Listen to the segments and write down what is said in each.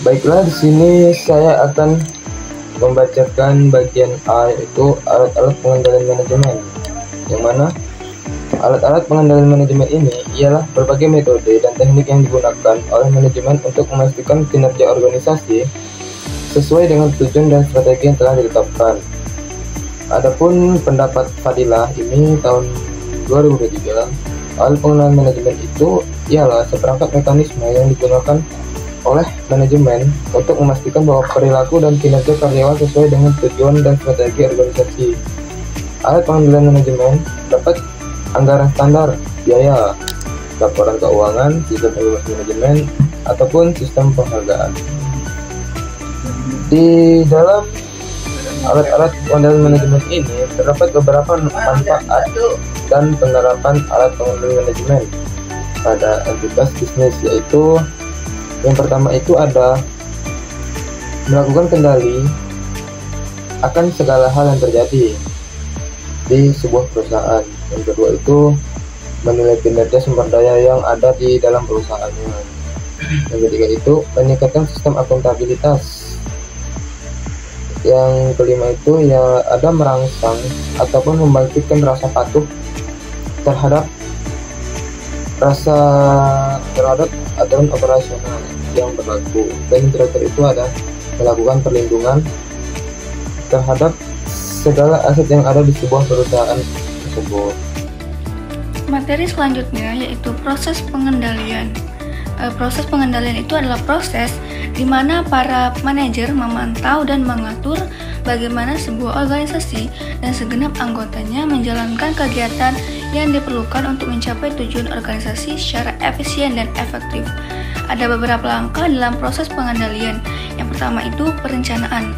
Baiklah, di sini saya akan membacakan bagian A, yaitu alat-alat pengendalian manajemen. Yang mana alat-alat pengendalian manajemen ini ialah berbagai metode dan teknik yang digunakan oleh manajemen untuk memastikan kinerja organisasi sesuai dengan tujuan dan strategi yang telah ditetapkan. Adapun pendapat Fadilah ini tahun 2023, alat pengendalian manajemen itu ialah seperangkat mekanisme yang digunakan oleh manajemen untuk memastikan bahwa perilaku dan kinerja karyawan sesuai dengan tujuan dan strategi organisasi. Alat pengendalian manajemen dapat anggaran standar, biaya, laporan keuangan, sistem evaluasi manajemen, ataupun sistem penghargaan. Di dalam alat-alat pengendalian manajemen ini terdapat beberapa manfaat dan penerapan alat pengendalian manajemen pada entitas bisnis, yaitu yang pertama itu ada melakukan kendali akan segala hal yang terjadi di sebuah perusahaan. Yang kedua itu menilai kinerja sumber daya yang ada di dalam perusahaannya. Yang ketiga itu meningkatkan sistem akuntabilitas. Yang kelima itu ya ada merangsang ataupun membangkitkan rasa patuh terhadap aturan operasional yang berlaku. Dan yang terakhir itu ada melakukan perlindungan terhadap segala aset yang ada di sebuah perusahaan tersebut. Materi selanjutnya yaitu proses pengendalian. Proses pengendalian itu adalah proses di mana para manajer memantau dan mengatur bagaimana sebuah organisasi dan segenap anggotanya menjalankan kegiatan yang diperlukan untuk mencapai tujuan organisasi secara efisien dan efektif. Ada beberapa langkah dalam proses pengendalian. Yang pertama itu perencanaan.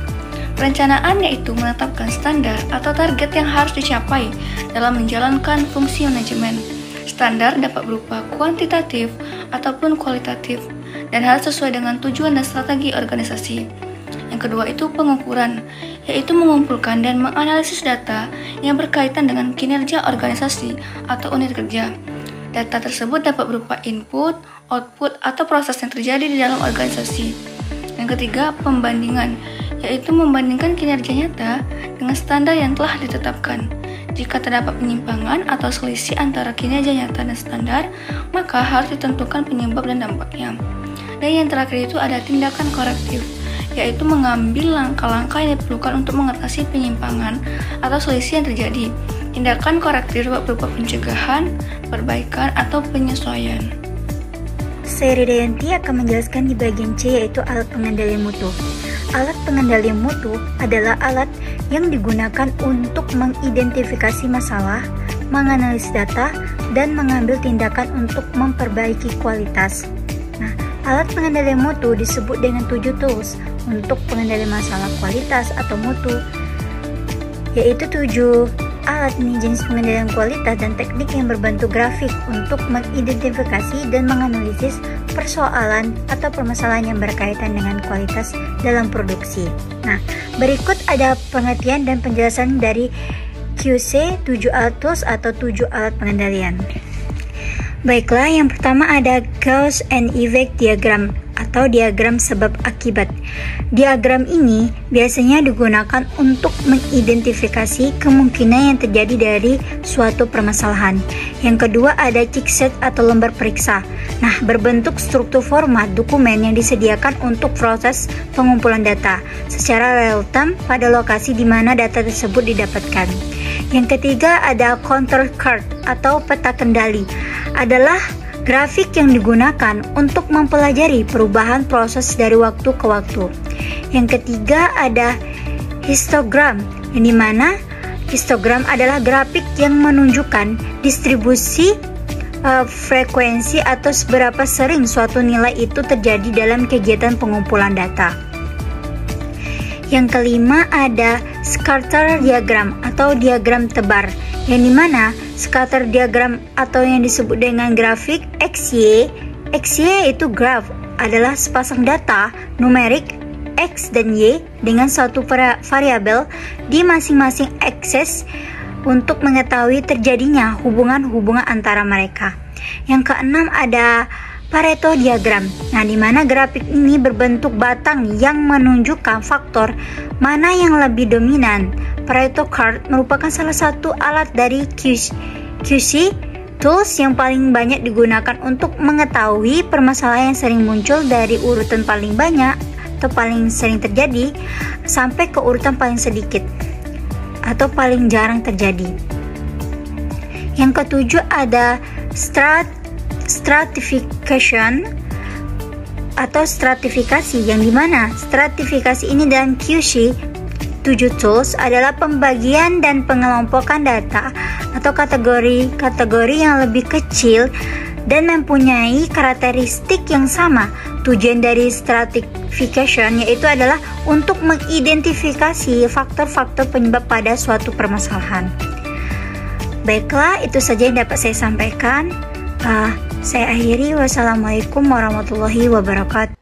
Perencanaan yaitu menetapkan standar atau target yang harus dicapai dalam menjalankan fungsi manajemen. Standar dapat berupa kuantitatif ataupun kualitatif dan harus sesuai dengan tujuan dan strategi organisasi. Yang kedua itu pengukuran, yaitu mengumpulkan dan menganalisis data yang berkaitan dengan kinerja organisasi atau unit kerja. Data tersebut dapat berupa input, output, atau proses yang terjadi di dalam organisasi. Yang ketiga, pembandingan, yaitu membandingkan kinerja nyata dengan standar yang telah ditetapkan. Jika terdapat penyimpangan atau selisih antara kinerja nyata dan standar, maka harus ditentukan penyebab dan dampaknya. Dan yang terakhir itu ada tindakan korektif, yaitu mengambil langkah-langkah yang diperlukan untuk mengatasi penyimpangan atau selisih yang terjadi. Tindakan korektif berupa pencegahan, perbaikan, atau penyesuaian. Saya Ridayanti akan menjelaskan di bagian C, yaitu alat pengendalian mutu. Alat pengendalian mutu adalah alat yang digunakan untuk mengidentifikasi masalah, menganalisis data, dan mengambil tindakan untuk memperbaiki kualitas. Nah, alat pengendalian mutu disebut dengan 7 tools untuk pengendalian masalah kualitas atau mutu, yaitu 7 alat nih jenis pengendalian kualitas dan teknik yang berbentuk grafik untuk mengidentifikasi dan menganalisis persoalan atau permasalahan yang berkaitan dengan kualitas dalam produksi. Nah, berikut ada pengertian dan penjelasan dari QC 7 alat tools atau 7 alat pengendalian. Baiklah, yang pertama ada cause and effect diagram atau diagram sebab akibat. Diagram ini biasanya digunakan untuk mengidentifikasi kemungkinan yang terjadi dari suatu permasalahan. Yang kedua ada checklist atau lembar periksa. Nah, berbentuk struktur format dokumen yang disediakan untuk proses pengumpulan data secara real time pada lokasi di mana data tersebut didapatkan. Yang ketiga ada control chart atau peta kendali. Adalah grafik yang digunakan untuk mempelajari perubahan proses dari waktu ke waktu. Yang ketiga ada histogram, yang dimana histogram adalah grafik yang menunjukkan distribusi frekuensi atau seberapa sering suatu nilai itu terjadi dalam kegiatan pengumpulan data. Yang kelima ada scatter diagram atau diagram tebar, yang dimana scatter diagram atau yang disebut dengan grafik XY itu graph adalah sepasang data numerik X dan Y dengan suatu variabel di masing-masing akses untuk mengetahui terjadinya hubungan-hubungan antara mereka. Yang keenam ada Pareto diagram. Nah, di mana grafik ini berbentuk batang yang menunjukkan faktor mana yang lebih dominan. Pareto chart merupakan salah satu alat dari QC tools yang paling banyak digunakan untuk mengetahui permasalahan yang sering muncul dari urutan paling banyak atau paling sering terjadi sampai ke urutan paling sedikit atau paling jarang terjadi. Yang ketujuh ada stratification atau stratifikasi, yang dimana stratifikasi ini dalam QC 7 tools adalah pembagian dan pengelompokan data atau kategori yang lebih kecil dan mempunyai karakteristik yang sama. Tujuan dari stratification yaitu adalah untuk mengidentifikasi faktor-faktor penyebab pada suatu permasalahan. Baiklah, itu saja yang dapat saya sampaikan. Saya akhiri. Wassalamualaikum warahmatullahi wabarakatuh.